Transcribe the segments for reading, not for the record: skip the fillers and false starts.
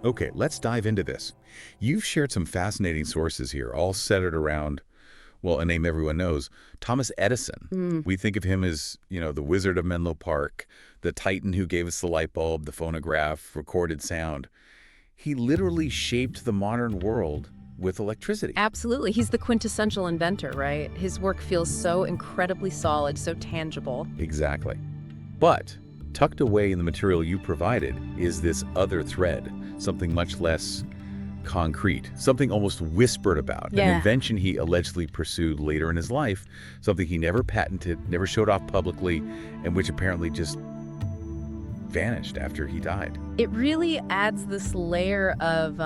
Okay, let's dive into this. You've shared some fascinating sources here, all centered around, well, a name everyone knows, Thomas Edison. We think of him as, the Wizard of Menlo Park, the titan who gave us the light bulb, the phonograph, recorded sound. He literally shaped the modern world with electricity. Absolutely. He's the quintessential inventor, right? His work feels so incredibly solid, so tangible. Exactly. But tucked away in the material you provided is this other thread, something much less concrete, something almost whispered about, an invention he allegedly pursued later in his life, something he never patented, never showed off publicly, and which apparently just vanished after he died. It really adds this layer of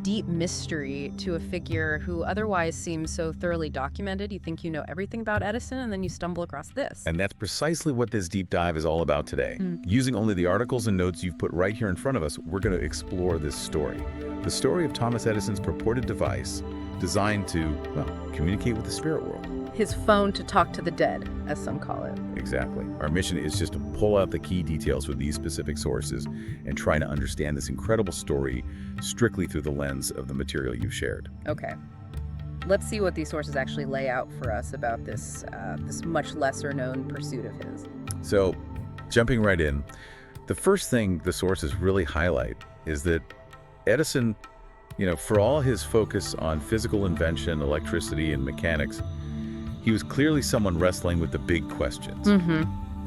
deep mystery to a figure who otherwise seems so thoroughly documented. You think you know everything about Edison, and then you stumble across this. And that's precisely what this deep dive is all about today. Using only the articles and notes you've put right here in front of us, we're going to explore this story. The story of Thomas Edison's purported device designed to, communicate with the spirit world. His phone to talk to the dead, as some call it. Exactly. Our mission is just to pull out the key details from these specific sources and try to understand this incredible story strictly through the lens of the material you've shared. Okay. Let's see what these sources actually lay out for us about this much lesser known pursuit of his. So, jumping right in, the first thing the sources really highlight is that Edison, for all his focus on physical invention, electricity, and mechanics, he was clearly someone wrestling with the big questions.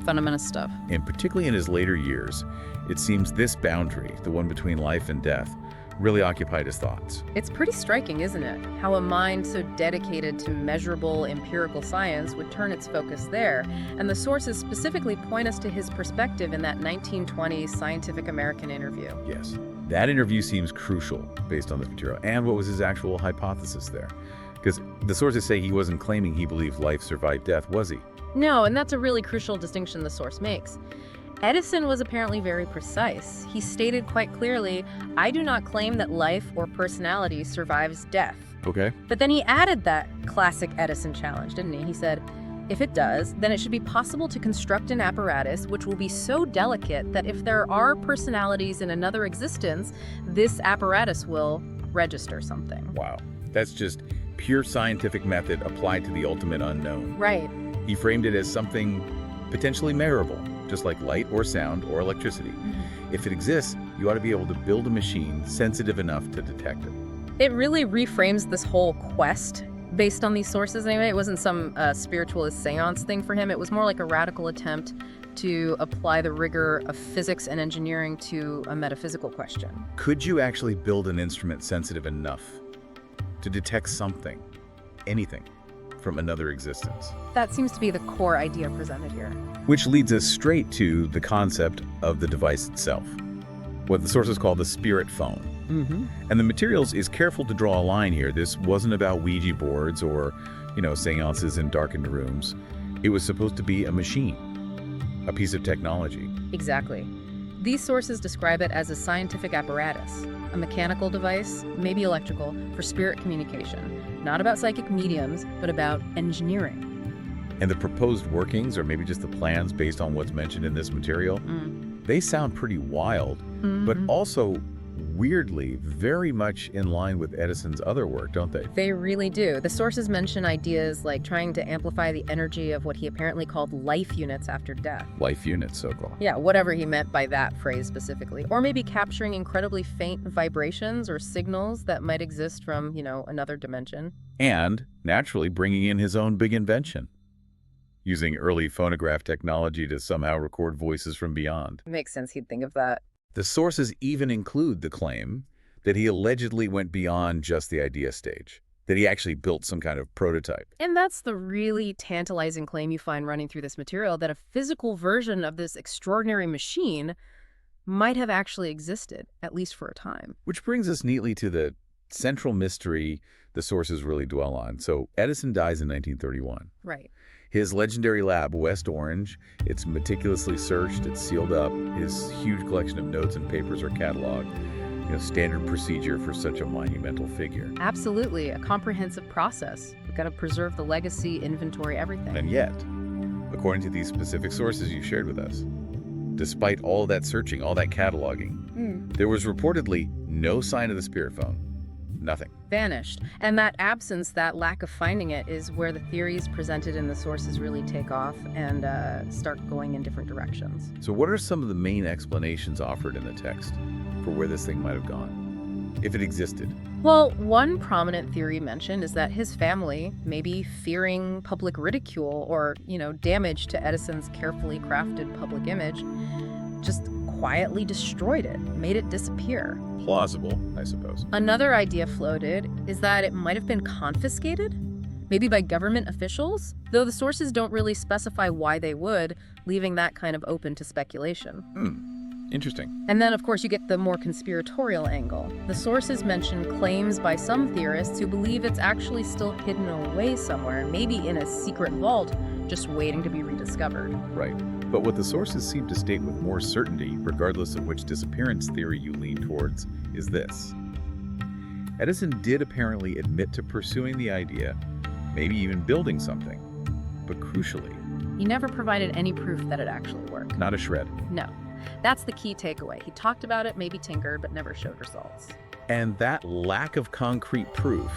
Fundamental stuff. And particularly in his later years, it seems this boundary, the one between life and death, really occupied his thoughts. It's pretty striking, isn't it? How a mind so dedicated to measurable empirical science would turn its focus there. And the sources specifically point us to his perspective in that 1920 Scientific American interview. Yes. That interview seems crucial based on this material. And what was his actual hypothesis there? Because the sources say he wasn't claiming he believed life survived death, was he? No, and that's a really crucial distinction the source makes. Edison was apparently very precise. He stated quite clearly, "I do not claim that life or personality survives death." Okay. But then he added that classic Edison challenge, didn't he? He said, "If it does, then it should be possible to construct an apparatus which will be so delicate that if there are personalities in another existence, this apparatus will register something." Wow. That's just pure scientific method applied to the ultimate unknown. Right. He framed it as something potentially measurable, just like light or sound or electricity. If it exists, you ought to be able to build a machine sensitive enough to detect it. It really reframes this whole quest based on these sources anyway. It wasn't some spiritualist seance thing for him. It was more like a radical attempt to apply the rigor of physics and engineering to a metaphysical question. Could you actually build an instrument sensitive enough to detect something, anything, from another existence? That seems to be the core idea presented here. Which leads us straight to the concept of the device itself, what the sources call the spirit phone. And the materials is careful to draw a line here. This wasn't about Ouija boards or, seances in darkened rooms. It was supposed to be a machine, a piece of technology. Exactly. These sources describe it as a scientific apparatus, a mechanical device, maybe electrical, for spirit communication. Not about psychic mediums, but about engineering. And the proposed workings, or maybe just the plans based on what's mentioned in this material, they sound pretty wild, but also weirdly very much in line with Edison's other work, don't they? They really do. The sources mention ideas like trying to amplify the energy of what he apparently called life units after death. Life units, so-called. Yeah, whatever he meant by that phrase specifically. Or maybe capturing incredibly faint vibrations or signals that might exist from, another dimension. And, naturally, bringing in his own big invention, using early phonograph technology to somehow record voices from beyond. It makes sense he'd think of that. The sources even include the claim that he allegedly went beyond just the idea stage, that he actually built some kind of prototype. And that's the really tantalizing claim you find running through this material, that a physical version of this extraordinary machine might have actually existed, at least for a time. Which brings us neatly to the central mystery the sources really dwell on. So Edison dies in 1931. Right. His legendary lab, West Orange, it's meticulously searched, it's sealed up, his huge collection of notes and papers are cataloged. Standard procedure for such a monumental figure. Absolutely, a comprehensive process. We've got to preserve the legacy, inventory, everything. And yet, according to these specific sources you shared with us, despite all that searching, all that cataloging, there was reportedly No sign of the spirit phone. Nothing. Vanished. And that absence, that lack of finding it, is where the theories presented in the sources really take off and start going in different directions. So what are some of the main explanations offered in the text for where this thing might have gone, if it existed? Well, one prominent theory mentioned is that his family, maybe fearing public ridicule or, damage to Edison's carefully crafted public image, just quietly destroyed it, made it disappear. Plausible, I suppose. Another idea floated is that it might have been confiscated, maybe by government officials, though the sources don't really specify why they would, leaving that kind of open to speculation. Interesting. And then, of course, you get the more conspiratorial angle. The sources mention claims by some theorists who believe it's actually still hidden away somewhere, maybe in a secret vault, just waiting to be rediscovered. Right. But what the sources seem to state with more certainty, regardless of which disappearance theory you lean towards, is this. Edison did apparently admit to pursuing the idea, maybe even building something. But crucially, He never provided any proof that it actually worked. not a shred. No. That's the key takeaway. He talked about it, maybe tinkered, but never showed results. And that lack of concrete proof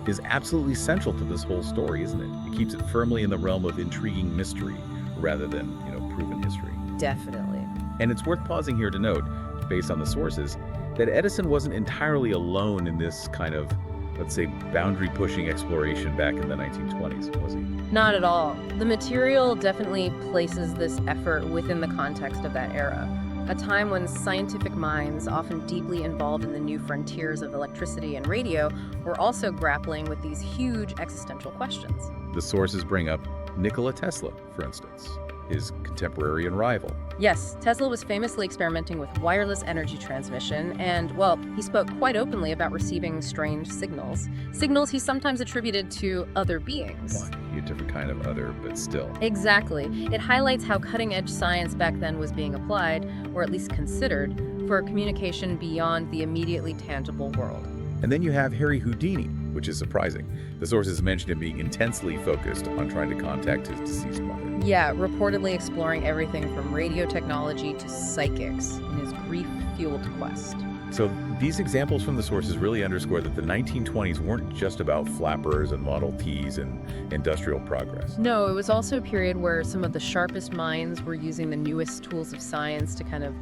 is absolutely central to this whole story, isn't it? It keeps it firmly in the realm of intriguing mystery rather than, proven history. Definitely. And it's worth pausing here to note, based on the sources, that Edison wasn't entirely alone in this kind of, let's say, boundary-pushing exploration back in the 1920s, was he? Not at all. The material definitely places this effort within the context of that era, a time when scientific minds, often deeply involved in the new frontiers of electricity and radio, were also grappling with these huge existential questions. The sources bring up Nikola Tesla, for instance, his contemporary and rival. Yes, Tesla was famously experimenting with wireless energy transmission, and, well, he spoke quite openly about receiving strange signals. Signals he sometimes attributed to other beings. A different kind of other, but still. Exactly. It highlights how cutting-edge science back then was being applied, or at least considered, for communication beyond the immediately tangible world. And then you have Harry Houdini, which is surprising. The sources mentioned him being intensely focused on trying to contact his deceased mother. Yeah, reportedly exploring everything from radio technology to psychics in his grief-fueled quest. So these examples from the sources really underscore that the 1920s weren't just about flappers and Model Ts and industrial progress. No, it was also a period where some of the sharpest minds were using the newest tools of science to kind of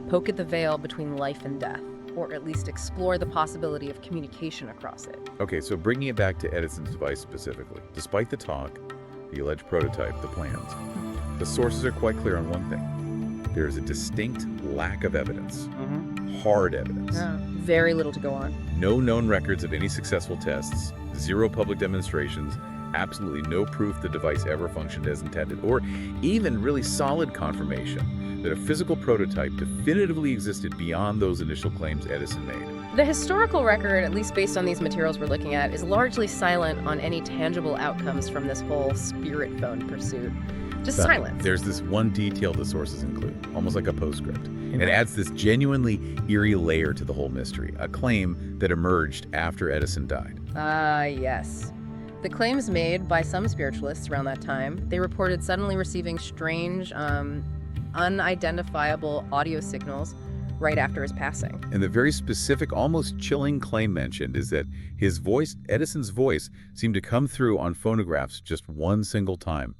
poke at the veil between life and death, or at least explore the possibility of communication across it. Okay, so bringing it back to Edison's device specifically, despite the talk, the alleged prototype, the plans, the sources are quite clear on one thing. There is a distinct lack of evidence. Hard evidence. Very little to go on. No known records of any successful tests, zero public demonstrations, absolutely no proof the device ever functioned as intended, or even really solid confirmation that a physical prototype definitively existed beyond those initial claims Edison made. The historical record, at least based on these materials we're looking at, is largely silent on any tangible outcomes from this whole spirit phone pursuit. Just silence. There's this one detail the sources include, almost like a postscript. It adds this genuinely eerie layer to the whole mystery, a claim that emerged after Edison died. Yes. The claims made by some spiritualists around that time, they reported suddenly receiving strange, unidentifiable audio signals right after his passing. And the very specific, almost chilling claim mentioned is that his voice, Edison's voice, seemed to come through on phonographs just one single time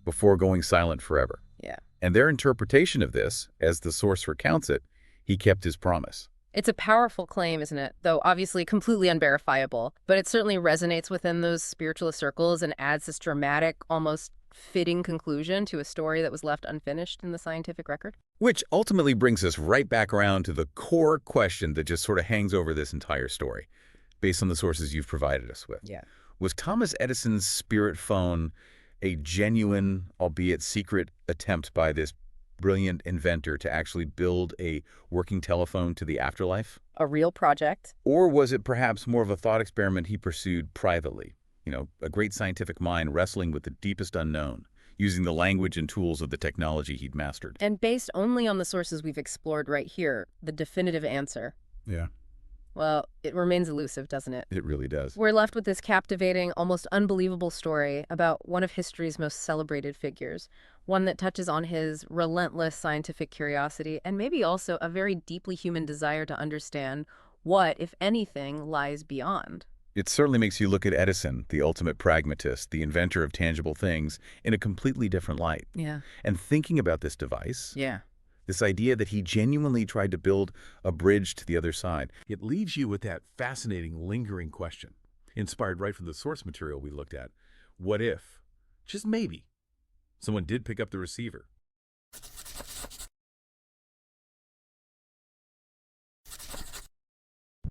before going silent forever. Yeah. And their interpretation of this, as the source recounts it, he kept his promise. It's a powerful claim, isn't it? Though obviously completely unverifiable, but it certainly resonates within those spiritualist circles and adds this dramatic, almost fitting conclusion to a story that was left unfinished in the scientific record. Which ultimately brings us right back around to the core question that just sort of hangs over this entire story, based on the sources you've provided us with. Yeah. Was Thomas Edison's spirit phone a genuine, albeit secret, attempt by this brilliant inventor to actually build a working telephone to the afterlife? A real project? Or was it perhaps more of a thought experiment he pursued privately? A great scientific mind wrestling with the deepest unknown, using the language and tools of the technology he'd mastered. And based only on the sources we've explored right here, the definitive answer. Yeah. Well, it remains elusive, doesn't it? It really does. We're left with this captivating, almost unbelievable story about one of history's most celebrated figures, one that touches on his relentless scientific curiosity and maybe also a very deeply human desire to understand What, if anything, lies beyond? It certainly makes you look at Edison, the ultimate pragmatist, the inventor of tangible things, in a completely different light. Yeah. And thinking about this device, Yeah. this idea that he genuinely tried to build a bridge to the other side, it leaves you with that fascinating, lingering question, inspired right from the source material we looked at. What if, just maybe, someone did pick up the receiver?